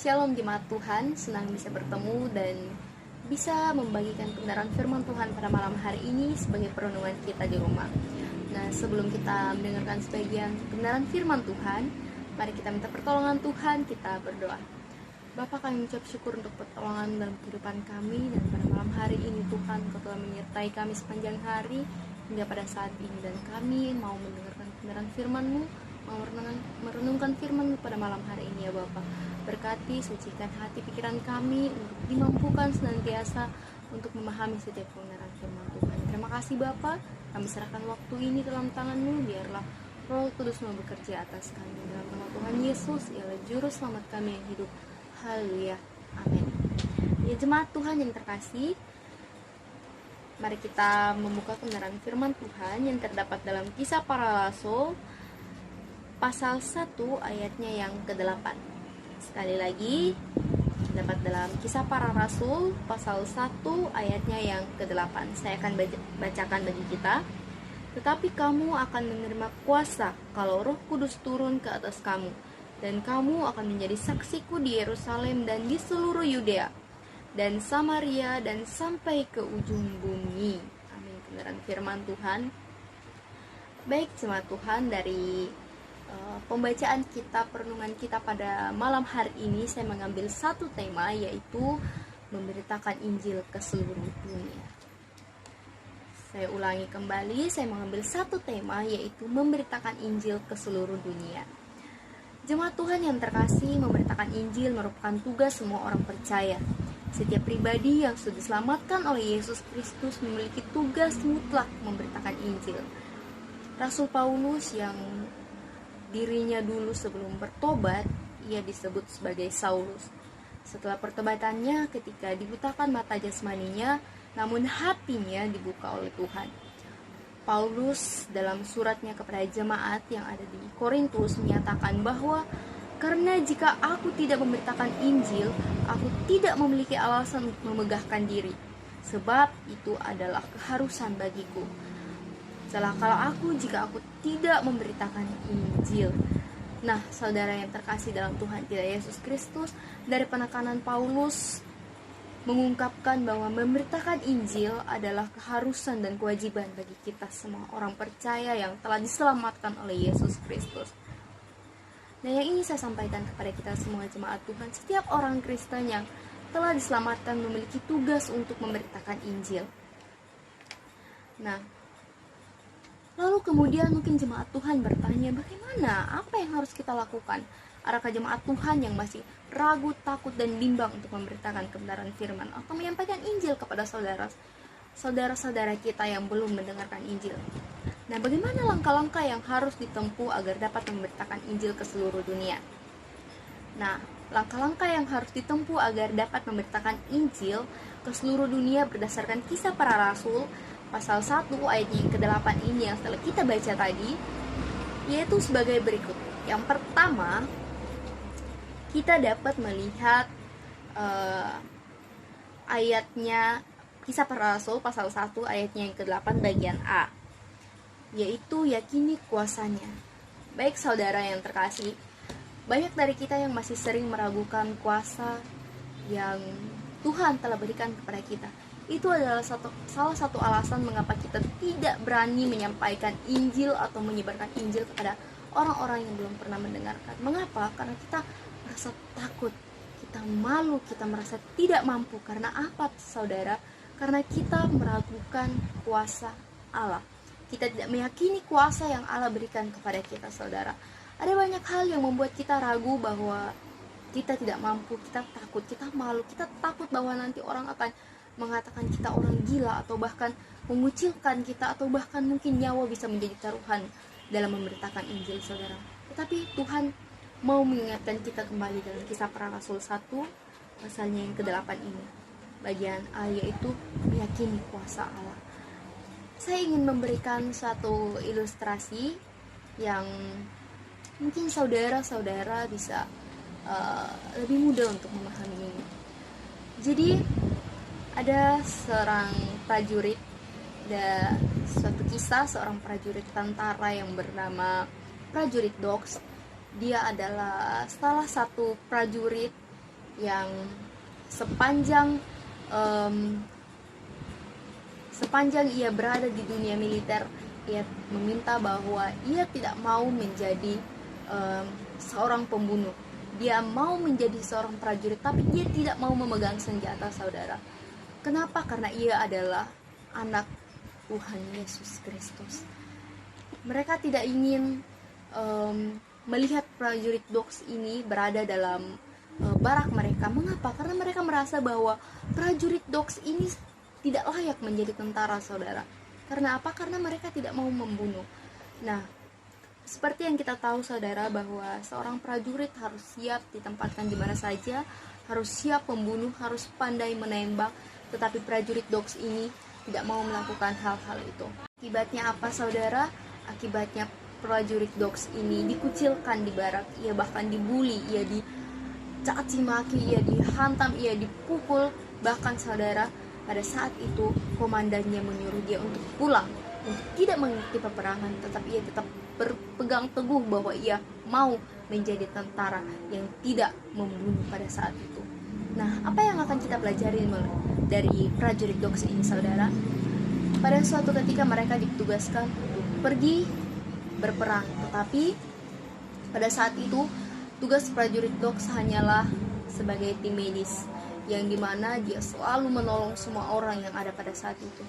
Shalom jemaat Tuhan, senang bisa bertemu dan bisa membagikan kebenaran firman Tuhan pada malam hari ini sebagai perenungan kita di rumah. Nah, sebelum kita mendengarkan sebagian kebenaran firman Tuhan, mari kita minta pertolongan Tuhan, kita berdoa. Bapa, kami mengucap syukur untuk pertolongan dalam kehidupan kami, dan pada malam hari ini Tuhan, Kau telah menyertai kami sepanjang hari hingga pada saat ini, dan kami mau mendengarkan kebenaran firman-Mu, mau merenungkan firman-Mu pada malam hari ini ya Bapa. Berkati, sucikan hati pikiran kami untuk dimampukan senantiasa untuk memahami setiap kebenaran firman Tuhan. Terima kasih Bapa, kami serahkan waktu ini dalam tangan-Mu, biarlah Roh Kudus-Mu bekerja atas kami. Dalam nama Tuhan Yesus, ialah juru selamat kami yang hidup. Haleluya, amin. Ya jemaat Tuhan yang terkasih, mari kita membuka kebenaran firman Tuhan yang terdapat dalam Kisah Para Rasul pasal 1 ayatnya yang ke-8. Sekali lagi, terdapat dalam Kisah Para Rasul pasal 1 ayatnya yang ke-8. Saya akan bacakan bagi kita. Tetapi kamu akan menerima kuasa kalau Roh Kudus turun ke atas kamu, dan kamu akan menjadi saksiku di Yerusalem dan di seluruh Yudea dan Samaria dan sampai ke ujung bumi. Amin. Kebenaran firman Tuhan. Baik jemaat Tuhan, dari pembacaan kita, perenungan kita pada malam hari ini, saya mengambil satu tema, yaitu memberitakan Injil ke seluruh dunia. Saya ulangi kembali, saya mengambil satu tema, yaitu memberitakan Injil ke seluruh dunia. Jemaat Tuhan yang terkasih, memberitakan Injil merupakan tugas semua orang percaya. Setiap pribadi yang sudah diselamatkan oleh Yesus Kristus memiliki tugas mutlak memberitakan Injil. Rasul Paulus yang dirinya dulu sebelum bertobat, ia disebut sebagai Saulus. Setelah pertobatannya, ketika dibutakan mata jasmaninya, namun hatinya dibuka oleh Tuhan. Paulus dalam suratnya kepada jemaat yang ada di Korintus menyatakan bahwa karena jika aku tidak memberitakan Injil, aku tidak memiliki alasan untuk memegahkan diri, sebab itu adalah keharusan bagiku. Celakalah aku jika aku tidak memberitakan Injil. Nah, saudara yang terkasih dalam Tuhan kita Yesus Kristus, dari penekanan Paulus mengungkapkan bahwa memberitakan Injil adalah keharusan dan kewajiban bagi kita semua orang percaya yang telah diselamatkan oleh Yesus Kristus. Nah, yang ini saya sampaikan kepada kita semua jemaat Tuhan, setiap orang Kristen yang telah diselamatkan memiliki tugas untuk memberitakan Injil. Nah, lalu kemudian mungkin jemaat Tuhan bertanya, bagaimana? Apa yang harus kita lakukan? Adakah jemaat Tuhan yang masih ragu, takut, dan bimbang untuk memberitakan kebenaran firman atau menyampaikan Injil kepada saudara-saudara kita yang belum mendengarkan Injil? Nah, bagaimana langkah-langkah yang harus ditempuh agar dapat memberitakan Injil ke seluruh dunia? Nah, langkah-langkah yang harus ditempuh agar dapat memberitakan Injil ke seluruh dunia berdasarkan Kisah Para Rasul pasal 1 ayatnya yang ke-8 ini yang setelah kita baca tadi, yaitu sebagai berikut. Yang pertama, kita dapat melihat ayatnya Kisah Para Rasul pasal 1 ayatnya yang ke-8 bagian A, yaitu yakini kuasanya. Baik saudara yang terkasih, banyak dari kita yang masih sering meragukan kuasa yang Tuhan telah berikan kepada kita. Itu adalah salah satu alasan mengapa kita tidak berani menyampaikan Injil atau menyebarkan Injil kepada orang-orang yang belum pernah mendengarkan. Mengapa? Karena kita merasa takut, kita malu, kita merasa tidak mampu. Karena apa saudara? Karena kita meragukan kuasa Allah. Kita tidak meyakini kuasa yang Allah berikan kepada kita saudara. Ada banyak hal yang membuat kita ragu bahwa kita tidak mampu, kita takut, kita malu, kita takut bahwa nanti orang akan mengatakan kita orang gila, atau bahkan mengucilkan kita, atau bahkan mungkin nyawa bisa menjadi taruhan dalam memberitakan Injil saudara. Tetapi Tuhan mau mengingatkan kita kembali dalam Kisah Para Rasul 1 pasalnya yang ke-8 ini, bagian A, yaitu meyakini kuasa Allah. Saya ingin memberikan satu ilustrasi yang mungkin saudara-saudara bisa lebih mudah untuk memahami ini. Jadi ada seorang prajurit, ada suatu kisah seorang prajurit tentara yang bernama prajurit Dogs. Dia adalah salah satu prajurit yang sepanjang ia berada di dunia militer, ia meminta bahwa ia tidak mau menjadi seorang pembunuh. Dia mau menjadi seorang prajurit, tapi dia tidak mau memegang senjata, saudara. Kenapa? Karena ia adalah anak Tuhan Yesus Kristus. Mereka tidak ingin melihat prajurit Dogs ini berada dalam barak mereka. Mengapa? Karena mereka merasa bahwa prajurit Dogs ini tidak layak menjadi tentara, saudara. Karena apa? Karena mereka tidak mau membunuh. Nah, seperti yang kita tahu, saudara, bahwa seorang prajurit harus siap ditempatkan di mana saja, harus siap membunuh, harus pandai menembak. Tetapi prajurit Dogs ini tidak mau melakukan hal-hal itu. Akibatnya apa, saudara? Akibatnya prajurit Dogs ini dikucilkan di barak, ia bahkan dibully, ia dicaci maki, ia dihantam, ia dipukul. Bahkan, saudara, pada saat itu komandannya menyuruh dia untuk pulang, untuk tidak mengikuti peperangan, tetapi ia tetap berpegang teguh bahwa ia mau menjadi tentara yang tidak membunuh pada saat itu. Nah, apa yang akan kita pelajari dari prajurit Dogs ini, saudara? Pada suatu ketika mereka ditugaskan untuk pergi berperang, tetapi pada saat itu tugas prajurit Dogs hanyalah sebagai tim medis, yang dimana dia selalu menolong semua orang yang ada pada saat itu.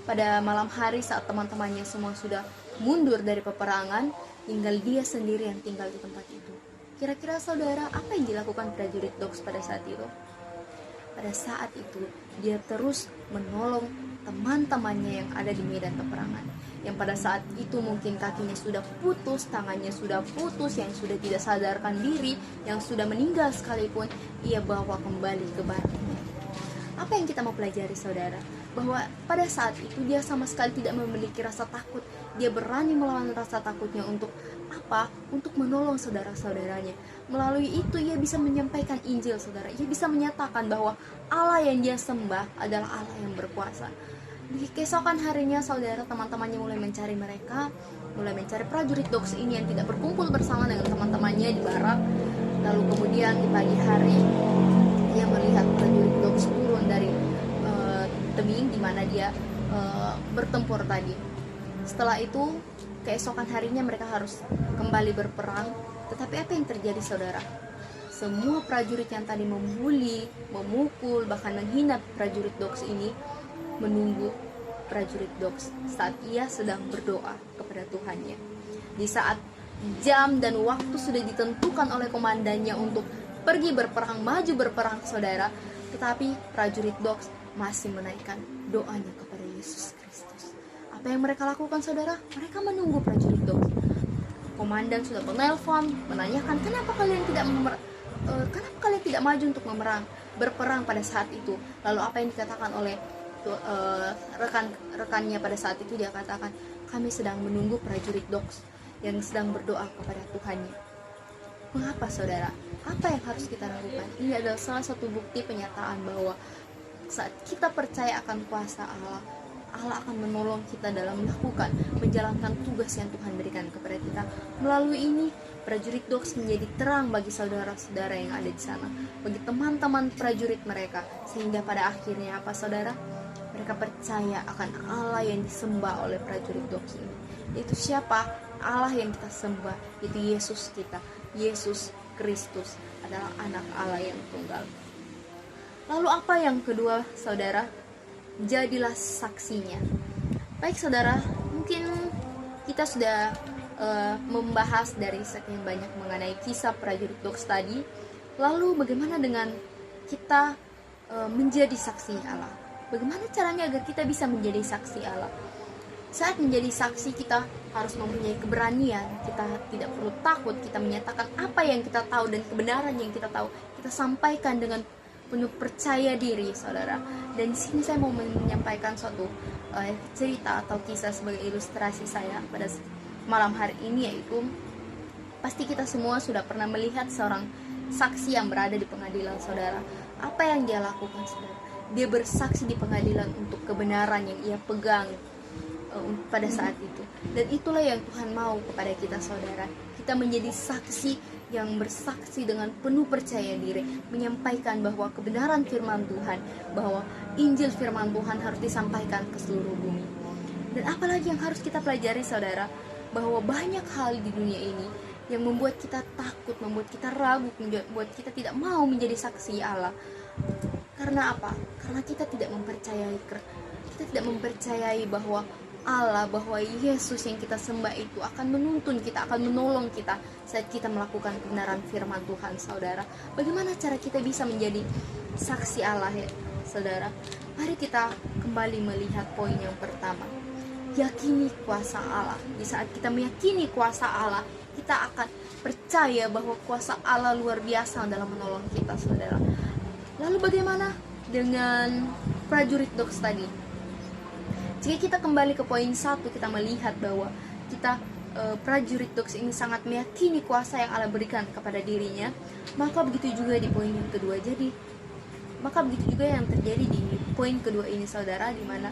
Pada malam hari saat teman-temannya semua sudah mundur dari peperangan, tinggal dia sendiri yang tinggal di tempat itu. Kira-kira, saudara, apa yang dilakukan prajurit Dogs pada saat itu? Pada saat itu dia terus menolong teman-temannya yang ada di medan peperangan, yang pada saat itu mungkin kakinya sudah putus, tangannya sudah putus, yang sudah tidak sadarkan diri, yang sudah meninggal sekalipun, ia bawa kembali ke baraknya. Apa yang kita mau pelajari, saudara? Bahwa pada saat itu dia sama sekali tidak memiliki rasa takut. Dia berani melawan rasa takutnya untuk apa? Untuk menolong saudara-saudaranya. Melalui itu ia bisa menyampaikan Injil, saudara. Ia bisa menyatakan bahwa Allah yang dia sembah adalah Allah yang berkuasa. Di keesokan harinya, saudara, teman-temannya mulai mencari mereka, mulai mencari prajurit Dogs ini yang tidak berkumpul bersama dengan teman-temannya di barak. Lalu kemudian di pagi hari dia melihat prajurit Dogs turun dari tebing di mana dia bertempur tadi. Setelah itu, keesokan harinya mereka harus kembali berperang. Tetapi apa yang terjadi, saudara? Semua prajurit yang tadi membuli, memukul, bahkan menghina prajurit Dogs ini menunggu prajurit Dogs saat ia sedang berdoa kepada Tuhannya. Di saat jam dan waktu sudah ditentukan oleh komandannya untuk pergi berperang, maju berperang, saudara, tetapi prajurit Dogs masih menaikkan doanya kepada Yesus Kristus. Apa yang mereka lakukan, saudara? Mereka menunggu prajurit Dogs. Komandan sudah menelpon, menanyakan kenapa kalian tidak maju untuk berperang pada saat itu. Lalu apa yang dikatakan oleh rekan-rekannya pada saat itu? Dia katakan, kami sedang menunggu prajurit Dogs yang sedang berdoa kepada Tuhannya. Mengapa, saudara? Apa yang harus kita lakukan? Ini adalah salah satu bukti penyataan bahwa saat kita percaya akan kuasa Allah, Allah akan menolong kita dalam menjalankan tugas yang Tuhan berikan kepada kita. Melalui ini, prajurit Dogs menjadi terang bagi saudara-saudara yang ada di sana, bagi teman-teman prajurit mereka, sehingga pada akhirnya apa, saudara? Mereka percaya akan Allah yang disembah oleh prajurit Dogs ini. Itu siapa? Allah yang kita sembah, itu Yesus kita. Yesus Kristus adalah anak Allah yang tunggal. Lalu apa yang kedua, saudara? Jadilah saksinya. Baik, saudara, mungkin kita sudah membahas dari sekian banyak mengenai kisah prajurit Dogs tadi. Lalu bagaimana dengan kita menjadi saksi Allah? Bagaimana caranya agar kita bisa menjadi saksi Allah? Saat menjadi saksi, kita harus mempunyai keberanian. Kita tidak perlu takut. Kita menyatakan apa yang kita tahu dan kebenaran yang kita tahu. Kita sampaikan dengan penuh percaya diri, saudara. Dan di sini saya mau menyampaikan suatu cerita atau kisah sebagai ilustrasi saya pada malam hari ini, yaitu pasti kita semua sudah pernah melihat seorang saksi yang berada di pengadilan, saudara. Apa yang dia lakukan, saudara? Dia bersaksi di pengadilan untuk kebenaran yang ia pegang pada saat itu. Dan itulah yang Tuhan mau kepada kita, saudara. Kita menjadi saksi yang bersaksi dengan penuh percaya diri, menyampaikan bahwa kebenaran firman Tuhan, bahwa Injil firman Tuhan harus disampaikan ke seluruh bumi. Dan apalagi yang harus kita pelajari saudara, bahwa banyak hal di dunia ini yang membuat kita takut, membuat kita ragu, membuat kita tidak mau menjadi saksi Allah. Karena apa? Karena kita tidak mempercayai bahwa Allah, bahwa Yesus yang kita sembah itu akan menuntun kita, akan menolong kita saat kita melakukan kebenaran firman Tuhan, saudara. Bagaimana cara kita bisa menjadi saksi Allah ya, saudara? Mari kita kembali melihat poin yang pertama. Yakini kuasa Allah. Di saat kita meyakini kuasa Allah, kita akan percaya bahwa kuasa Allah luar biasa dalam menolong kita, saudara. Lalu bagaimana dengan prajurit doks tadi? Jika kita kembali ke poin 1, kita melihat bahwa kita prajurit doks ini sangat meyakini kuasa yang Allah berikan kepada dirinya. Maka begitu juga di poin yang kedua. Maka begitu juga yang terjadi di poin kedua ini, saudara, di mana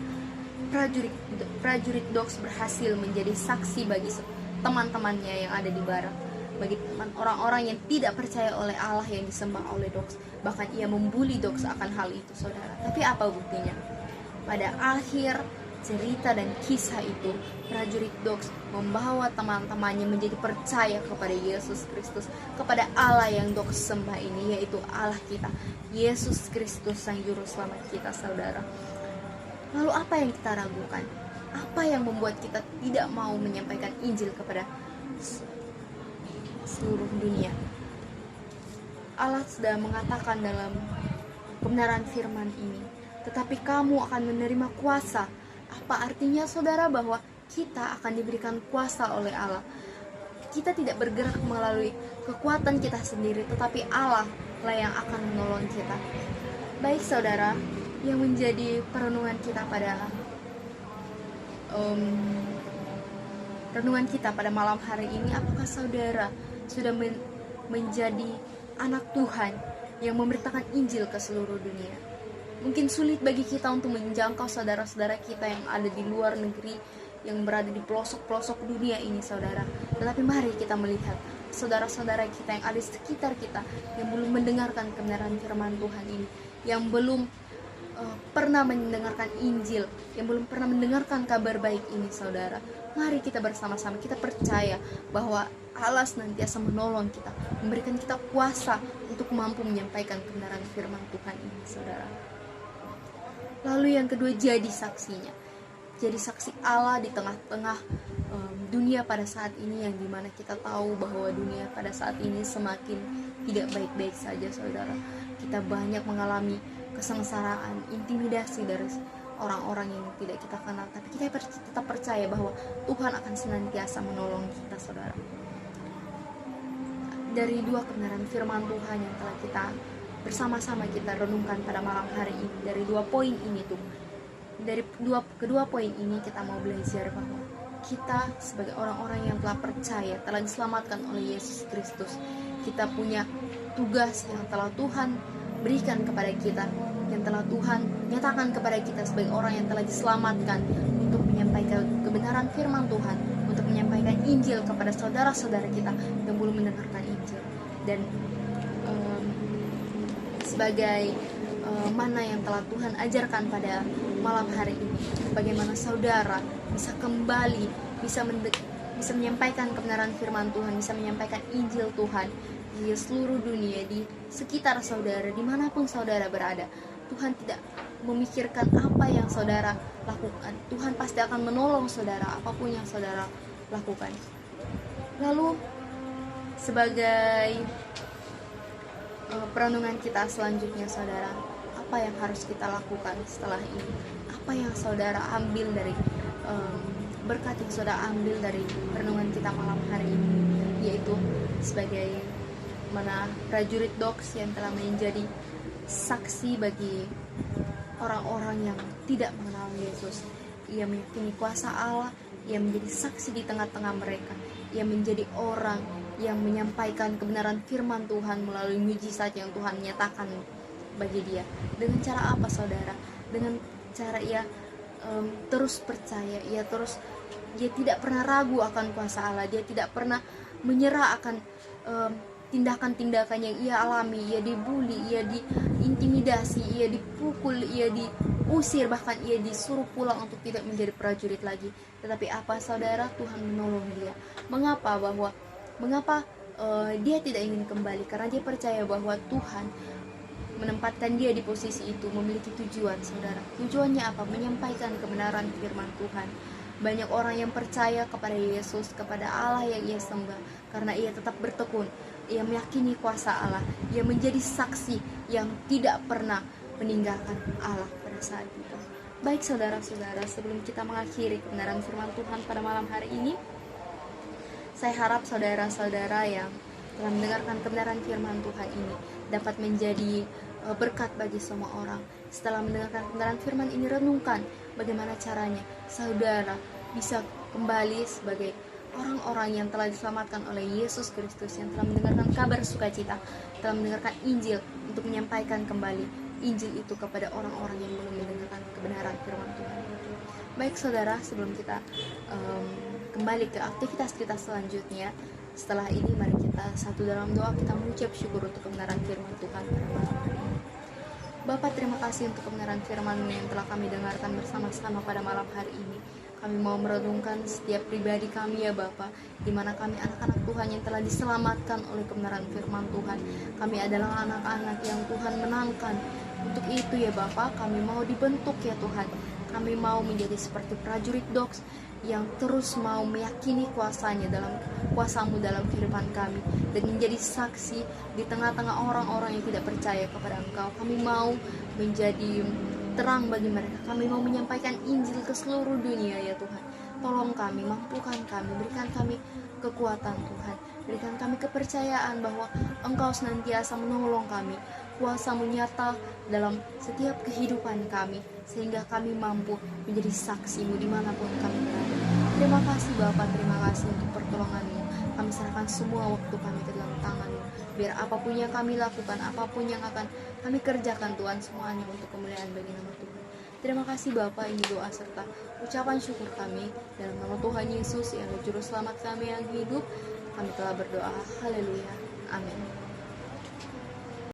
prajurit doks berhasil menjadi saksi bagi teman-temannya yang ada di barak, bagi orang-orang yang tidak percaya oleh Allah yang disembah oleh doks. Bahkan ia membuli doks akan hal itu, saudara. Tapi apa buktinya? Pada akhir cerita dan kisah itu, prajurit doks membawa teman-temannya menjadi percaya kepada Yesus Kristus, kepada Allah yang doks sembah ini, yaitu Allah kita, Yesus Kristus sang juru selamat kita, saudara. Lalu apa yang kita ragukan? Apa yang membuat kita tidak mau menyampaikan Injil kepada seluruh dunia? Allah sudah mengatakan dalam kebenaran firman ini, tetapi kamu akan menerima kuasa. Apa artinya, saudara, bahwa kita akan diberikan kuasa oleh Allah? Kita tidak bergerak melalui kekuatan kita sendiri, tetapi Allah lah yang akan menolong kita. Baik, saudara, yang menjadi perenungan kita pada malam hari ini, apakah saudara sudah menjadi anak Tuhan yang memberitakan Injil ke seluruh dunia? Mungkin sulit bagi kita untuk menjangkau saudara-saudara kita yang ada di luar negeri, yang berada di pelosok-pelosok dunia ini, saudara. Tetapi mari kita melihat saudara-saudara kita yang ada di sekitar kita, yang belum mendengarkan kebenaran firman Tuhan ini, yang belum pernah mendengarkan Injil, yang belum pernah mendengarkan kabar baik ini, saudara. Mari kita bersama-sama, kita percaya bahwa Allah senantiasa menolong kita, memberikan kita kuasa untuk mampu menyampaikan kebenaran firman Tuhan ini, saudara. Lalu yang kedua, jadi saksinya. Jadi saksi Allah di tengah-tengah dunia pada saat ini, yang dimana kita tahu bahwa dunia pada saat ini semakin tidak baik-baik saja, saudara. Kita banyak mengalami kesengsaraan, intimidasi dari orang-orang yang tidak kita kenal. Tapi kita tetap percaya bahwa Tuhan akan senantiasa menolong kita, saudara. Dari dua kebenaran firman Tuhan yang telah kita bersama-sama kita renungkan pada malam hari ini, dari dua poin ini tuh, dari kedua poin ini kita mau belajar bahwa kita sebagai orang-orang yang telah percaya, telah diselamatkan oleh Yesus Kristus, kita punya tugas yang telah Tuhan berikan kepada kita, yang telah Tuhan nyatakan kepada kita sebagai orang yang telah diselamatkan, untuk menyampaikan kebenaran firman Tuhan, untuk menyampaikan Injil kepada saudara-saudara kita yang belum mendengarkan Injil. Dan sebagai mana yang telah Tuhan ajarkan pada malam hari ini, bagaimana saudara bisa kembali, bisa menyampaikan kebenaran firman Tuhan, bisa menyampaikan Injil Tuhan di seluruh dunia, di sekitar saudara, dimanapun saudara berada. Tuhan tidak memikirkan apa yang saudara lakukan. Tuhan pasti akan menolong saudara apapun yang saudara lakukan. Lalu sebagai perenungan kita selanjutnya, saudara, apa yang harus kita lakukan setelah ini? Apa yang saudara ambil dari berkat yang saudara ambil dari perenungan kita malam hari ini, yaitu sebagai mana prajurit doks yang telah menjadi saksi bagi orang-orang yang tidak mengenal Yesus. Ia meyakini kuasa Allah, ia menjadi saksi di tengah-tengah mereka, ia menjadi orang yang menyampaikan kebenaran firman Tuhan melalui mujizat yang Tuhan nyatakan bagi dia. Dengan cara apa, saudara? Dengan cara ia terus percaya, dia tidak pernah ragu akan kuasa Allah, dia tidak pernah menyerah akan tindakan-tindakan yang ia alami, ia dibully, ia diintimidasi, ia dipukul, ia diusir, bahkan ia disuruh pulang untuk tidak menjadi prajurit lagi. Tetapi apa saudara, Tuhan menolong dia. Mengapa dia tidak ingin kembali? Karena dia percaya bahwa Tuhan menempatkan dia di posisi itu memiliki tujuan, saudara. Tujuannya apa? Menyampaikan kebenaran firman Tuhan. Banyak orang yang percaya kepada Yesus, kepada Allah yang ia sembah, karena ia tetap bertekun. Ia meyakini kuasa Allah. Ia menjadi saksi yang tidak pernah meninggalkan Allah pada saat itu. Baik saudara-saudara, sebelum kita mengakhiri kebenaran firman Tuhan pada malam hari ini, saya harap saudara-saudara yang telah mendengarkan kebenaran firman Tuhan ini dapat menjadi berkat bagi semua orang. Setelah mendengarkan kebenaran firman ini, renungkan bagaimana caranya saudara bisa kembali sebagai orang-orang yang telah diselamatkan oleh Yesus Kristus, yang telah mendengarkan kabar sukacita, telah mendengarkan Injil, untuk menyampaikan kembali Injil itu kepada orang-orang yang belum mendengarkan kebenaran firman Tuhan. Baik saudara, sebelum kita kembali ke aktivitas kita selanjutnya, setelah ini mari kita satu dalam doa, kita mengucap syukur untuk kebenaran firman Tuhan pada malam hari ini. Bapa, terima kasih untuk kebenaran firman-Mu yang telah kami dengarkan bersama-sama pada malam hari ini. Kami mau merenungkan setiap pribadi kami ya Bapa, di mana kami anak-anak Tuhan yang telah diselamatkan oleh kebenaran firman Tuhan. Kami adalah anak-anak yang Tuhan menangkan. Untuk itu ya Bapa, kami mau dibentuk ya Tuhan. Kami mau menjadi seperti prajurit dogs yang terus mau meyakini kuasa-Mu dalam kehidupan kami, dan menjadi saksi di tengah-tengah orang-orang yang tidak percaya kepada Engkau. Kami mau menjadi terang bagi mereka. Kami mau menyampaikan Injil ke seluruh dunia ya Tuhan. Tolong kami, mampukan kami, berikan kami kekuatan Tuhan. Berikan kami kepercayaan bahwa Engkau senantiasa menolong kami. Kuasa-Mu nyata dalam setiap kehidupan kami, sehingga kami mampu menjadi saksi-Mu dimanapun kami berada. Terima kasih Bapa, terima kasih untuk pertolongan-Mu. Kami serahkan semua waktu kami ke dalam tangan-Mu. Biar apapun yang kami lakukan, apapun yang akan kami kerjakan Tuhan, semuanya untuk kemuliaan bagi nama Tuhan. Terima kasih Bapa, ini doa serta ucapan syukur kami dalam nama Tuhan Yesus yang adalah Juru Selamat kami yang hidup. Kami telah berdoa. Haleluya. Amin.